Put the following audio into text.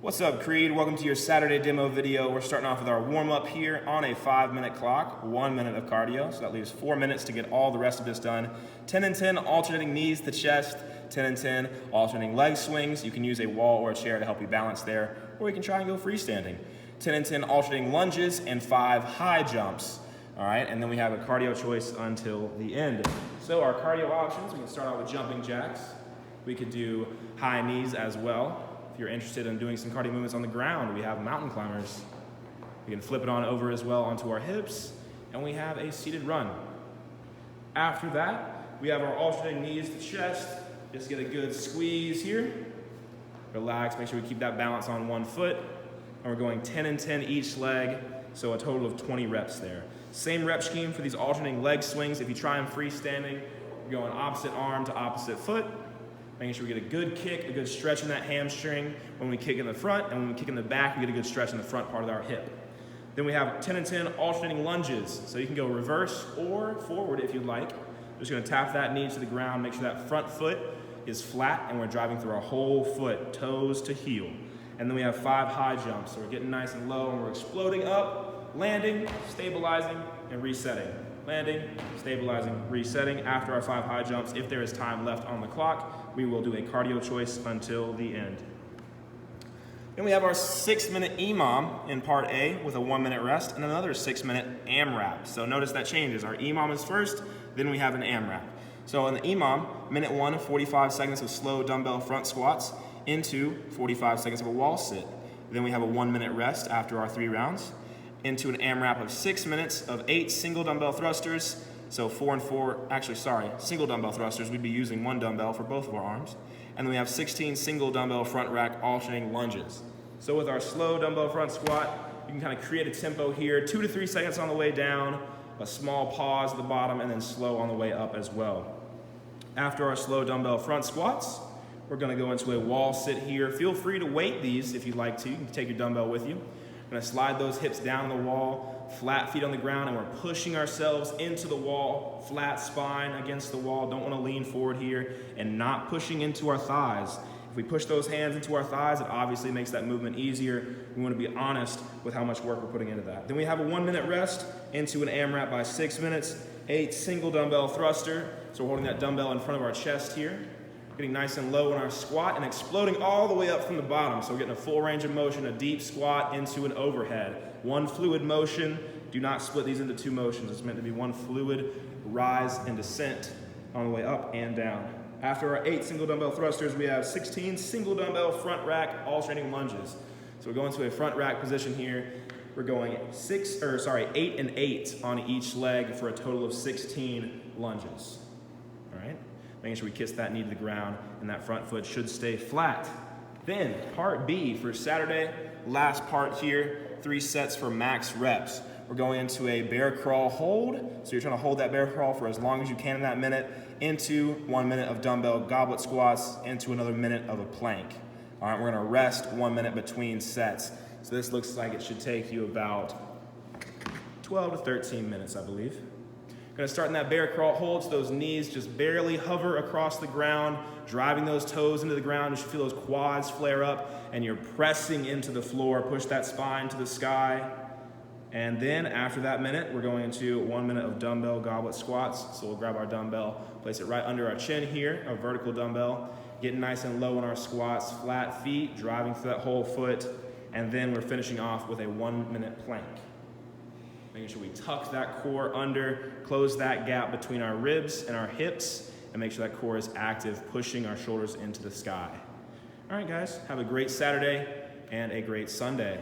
What's up, Creed? Welcome to your Saturday demo video. We're starting off with our warm-up here on a 5-minute clock, 1 minute of cardio. So that leaves 4 minutes to get all the rest of this done. 10 and 10, alternating knees to chest. 10 and 10, alternating leg swings. You can use a wall or a chair to help you balance there, or you can try and go freestanding. 10 and 10, alternating lunges, and 5 high jumps. All right, and then we have a cardio choice until the end. So our cardio options, we can start out with jumping jacks. We could do high knees as well. If you're interested in doing some cardio movements on the ground, we have mountain climbers. We can flip it on over as well onto our hips, and we have a seated run. After that, we have our alternating knees to chest. Just get a good squeeze here. Relax, make sure we keep that balance on one foot. And we're going 10 and 10 each leg, so a total of 20 reps there. Same rep scheme for these alternating leg swings. If you try them freestanding, you're going opposite arm to opposite foot. Making sure we get a good kick, a good stretch in that hamstring when we kick in the front, and when we kick in the back, we get a good stretch in the front part of our hip. Then we have 10 and 10 alternating lunges. So you can go reverse or forward if you'd like. Just gonna tap that knee to the ground, make sure that front foot is flat, and we're driving through our whole foot, toes to heel. And then we have 5 high jumps. So we're getting nice and low, and we're exploding up, landing, stabilizing, and resetting. Landing, stabilizing, resetting. After our 5 high jumps, if there is time left on the clock, we will do a cardio choice until the end. Then we have our 6-minute EMOM in part A with a 1-minute rest and another 6-minute AMRAP. So notice that changes. Our EMOM is first, then we have an AMRAP. So in the EMOM, minute 1, 45 seconds of slow dumbbell front squats into 45 seconds of a wall sit. Then we have a 1-minute rest after our 3 rounds. Into an AMRAP of 6 minutes of 8 single dumbbell thrusters. So 4 and 4, single dumbbell thrusters. We'd be using 1 dumbbell for both of our arms. And then we have 16 single dumbbell front rack alternating lunges. So with our slow dumbbell front squat, you can kind of create a tempo here, 2 to 3 seconds on the way down, a small pause at the bottom, and then slow on the way up as well. After our slow dumbbell front squats, we're gonna go into a wall sit here. Feel free to weight these if you'd like to. You can take your dumbbell with you. We're gonna slide those hips down the wall, flat feet on the ground, and we're pushing ourselves into the wall, flat spine against the wall. Don't wanna lean forward here, and not pushing into our thighs. If we push those hands into our thighs, it obviously makes that movement easier. We wanna be honest with how much work we're putting into that. Then we have a 1-minute rest into an AMRAP by 6 minutes, 8 single dumbbell thruster. So we're holding that dumbbell in front of our chest here. Getting nice and low in our squat and exploding all the way up from the bottom. So we're getting a full range of motion, a deep squat into an overhead. One fluid motion. Do not split these into 2 motions. It's meant to be one fluid rise and descent on the way up and down. After our 8 single dumbbell thrusters, we have 16 single dumbbell front rack alternating lunges. So we're going to a front rack position here. We're going 8 and 8 on each leg for a total of 16 lunges. All right? Making sure we kiss that knee to the ground, and that front foot should stay flat. Then, part B for Saturday, last part here, 3 sets for max reps. We're going into a bear crawl hold. So you're trying to hold that bear crawl for as long as you can in that minute, into 1 minute of dumbbell goblet squats, into another minute of a plank. All right, we're gonna rest 1 minute between sets. So this looks like it should take you about 12 to 13 minutes, I believe. Gonna start in that bear crawl hold, so those knees just barely hover across the ground, driving those toes into the ground. You should feel those quads flare up, and you're pressing into the floor. Push that spine to the sky. And then after that minute, we're going into 1 minute of dumbbell goblet squats. So we'll grab our dumbbell, place it right under our chin here, a vertical dumbbell, getting nice and low in our squats, flat feet, driving through that whole foot. And then we're finishing off with a 1-minute plank. Making sure we tuck that core under, close that gap between our ribs and our hips, and make sure that core is active, pushing our shoulders into the sky. All right, guys, have a great Saturday and a great Sunday.